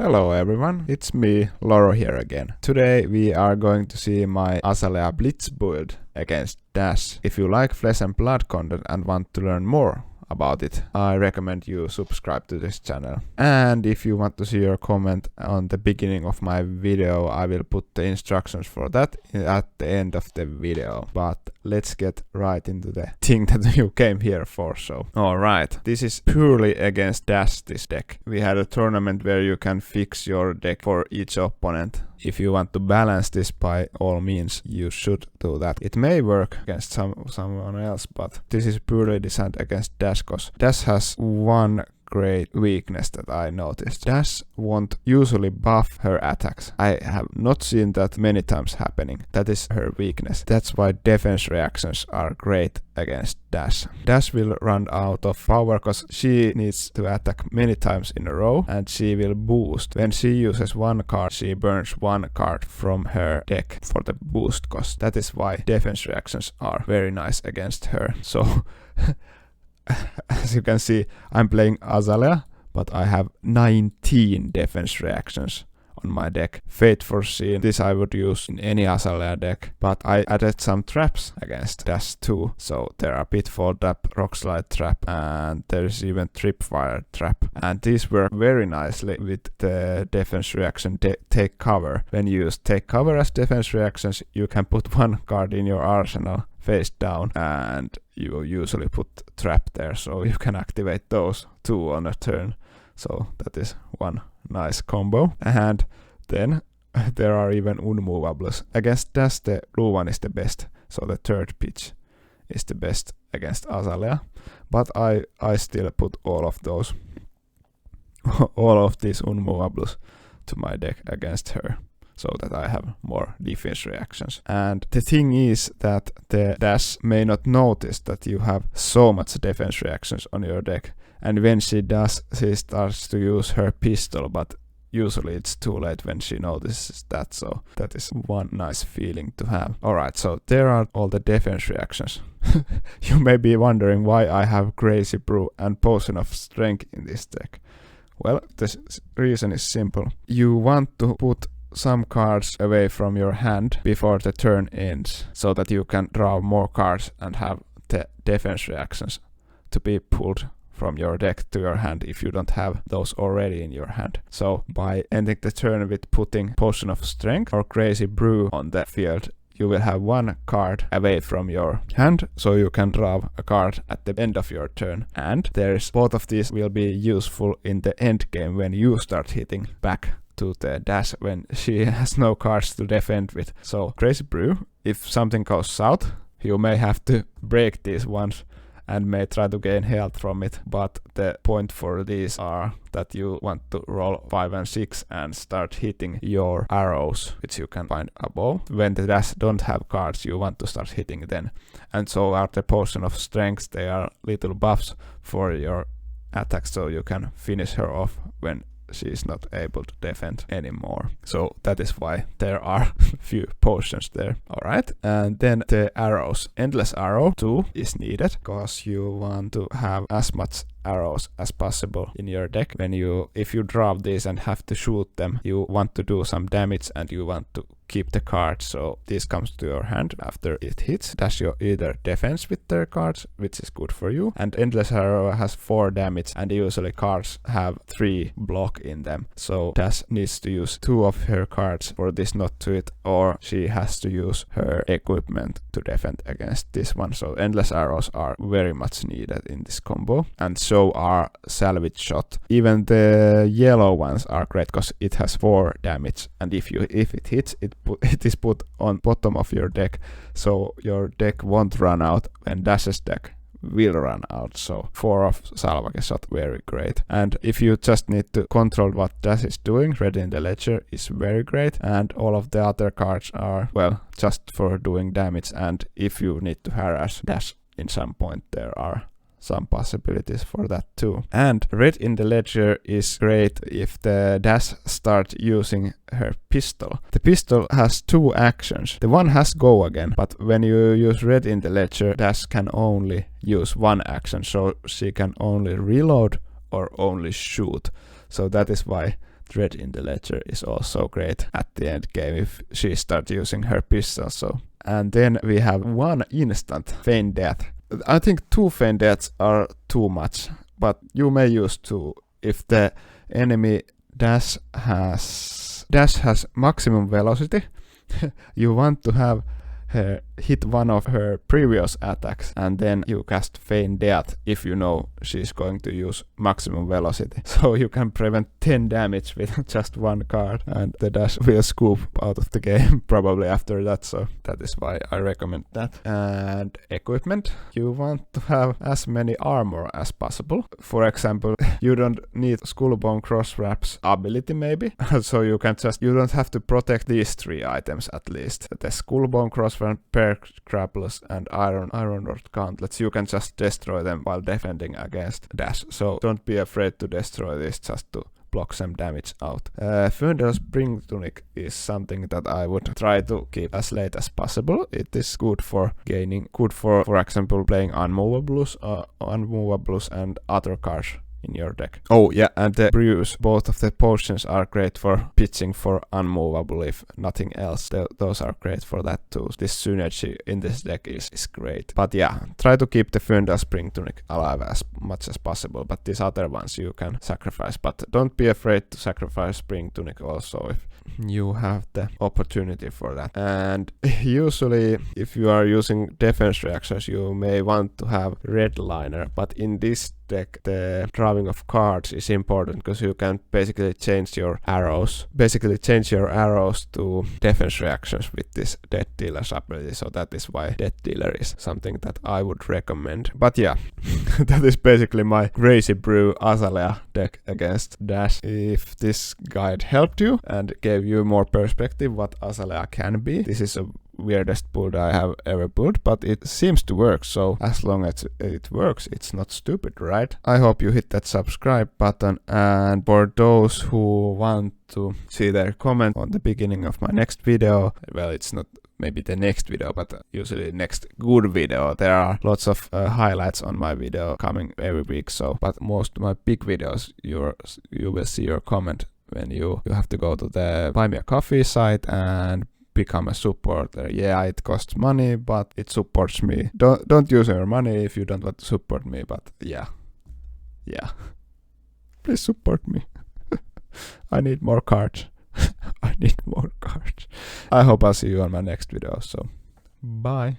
Hello everyone, it's me, Loro here again. Today we are going to see my Azalea Blitz build against Dash. If you like flesh and blood content and want to learn more about it, I recommend you subscribe to this channel. And if you want to see your comment on the beginning of my video, I will put the instructions for that at the end of the video. But let's get right into the thing that you came here for. So, alright, this is purely against Dash, this deck. We had a tournament where you can fix your deck for each opponent. If you want to balance this, by all means, you should do that. It may work against someone else, but this is purely designed against Dash, because Dash has one great weakness that I noticed. Dash won't usually buff her attacks. I have not seen that many times happening. That is her weakness. That's why defense reactions are great against Dash. Dash will run out of power because she needs to attack many times in a row, and she will boost. When she uses one card, she burns one card from her deck for the boost cost. That is why defense reactions are very nice against her. So as you can see, I'm playing Azalea, but I have 19 defense reactions on my deck. Fate Foreseen, this I would use in any Azalea deck, but I added some traps against Dash too. So there are Pitfall Trap, Rock Slide Trap, and there's even Tripwire Trap. And these work very nicely with the defense reaction Take Cover. When you use Take Cover as defense reactions, you can put one card in your arsenal face down, and you usually put trap there, so you can activate those two on a turn. So that is one nice combo. And then there are even unmovables. Against Dash, the blue one is the best, so the third pitch is the best against Azalea. But I still put all of those all of these unmovables to my deck against her, so that I have more defense reactions. And the thing is that the Dash may not notice that you have so much defense reactions on your deck. And when she does, she starts to use her pistol, but usually it's too late when she notices that. So that is one nice feeling to have. Alright, so there are all the defense reactions. You may be wondering why I have Crazy Brew and Potion of Strength in this deck. Well, the reason is simple. You want to put some cards away from your hand before the turn ends, so that you can draw more cards and have the defense reactions to be pulled from your deck to your hand if you don't have those already in your hand. So by ending the turn with putting Potion of Strength or Crazy Brew on the field, you will have one card away from your hand, so you can draw a card at the end of your turn. And both of these will be useful in the end game when you start hitting back to the Dash when she has no cards to defend with. So Crazy Brew, if something goes south, you may have to break these ones and may try to gain health from it, but the point for these are that you want to roll 5 and 6 and start hitting your arrows, which you can find above. When the Dash don't have cards, you want to start hitting then. And so are the Potion of Strength. They are little buffs for your attack, so you can finish her off when she is not able to defend anymore. So that is why there are few potions there. Alright, and then the arrows. Endless Arrow 2 is needed because you want to have as much arrows as possible in your deck. If you drop these and have to shoot them, you want to do some damage and you want to keep the card, so this comes to your hand after it hits. Dash you either defense with their cards, which is good for you, and Endless Arrow has 4 damage, and usually cards have 3 block in them, so Dash needs to use 2 of her cards for this not to hit, or she has to use her equipment to defend against this one. So Endless Arrows are very much needed in this combo, and so are Salvage Shot. Even the yellow ones are great because it has 4 damage, and if it hits, it is put on bottom of your deck, so your deck won't run out when Dash's deck will run out. So 4 of Salvage Shot, very great. And if you just need to control what Dash is doing, Rathe in the Ledger is very great, and all of the other cards are, well, just for doing damage. And if you need to harass Dash in some point, there are some possibilities for that too. And Rathe in the Ledger is great if the Dash starts using her pistol. The pistol has 2 actions. The one has go again, but when you use Rathe in the Ledger, Dash can only use 1 action, so she can only reload or only shoot. So that is why Dread in the Ledger is also great at the end game if she starts using her pistol. So, and then we have one instant Feign Death. I think 2 Feign Deaths are too much, but you may use 2 if the enemy dash has maximum velocity. You want to have her hit one of her previous attacks, and then you cast Feign Death if you know she's going to use maximum velocity. So you can prevent 10 damage with just 1 card, and the dash will scoop out of the game probably after that, so that is why I recommend that. And equipment, you want to have as many armor as possible. For example, you don't need Skullbone Crosswraps ability maybe, so you don't have to protect these 3 items at least. The Skullbone Crosswrap, Perk Grapplers, and Iron Rod Gauntlets, you can just destroy them while defending against dash, so don't be afraid to destroy this just to block some damage out. Further Spring Tunic is something that I would try to keep as late as possible. It is good for example, playing Unmovables and other cards in your deck. Oh yeah, and the brews, both of the potions are great for pitching for unmovable if nothing else. Those are great for that too. This synergy in this deck is great. But yeah, try to keep the Fyndal Spring Tunic alive as much as possible, but these other ones you can sacrifice. But don't be afraid to sacrifice Spring Tunic also if you have the opportunity for that. And usually if you are using defense reactions, you may want to have Redliner, but in this deck the drawing of cards is important because you can basically change your arrows to defense reactions with this Death Dealer's ability, so that is why Death Dealer is something that I would recommend. But yeah, that is basically my Crazy Brew Azalea deck against dash. If this guide helped you and gave you more perspective what Azalea can be, this is a weirdest build I have ever built, but it seems to work, so as long as it works, it's not stupid, right? I hope you hit that subscribe button, and for those who want to see their comment on the beginning of my next video, well, it's not maybe the next video, but usually next good video. There are lots of highlights on my video coming every week, so but most of my big videos you will see your comment when you have to go to the Buy Me a Coffee site and become a supporter. Yeah, it costs money, but it supports me. Don't use your money if you don't want to support me, but yeah. Please support me. I need more cards. I need more cards. I hope I'll see you on my next video, so bye.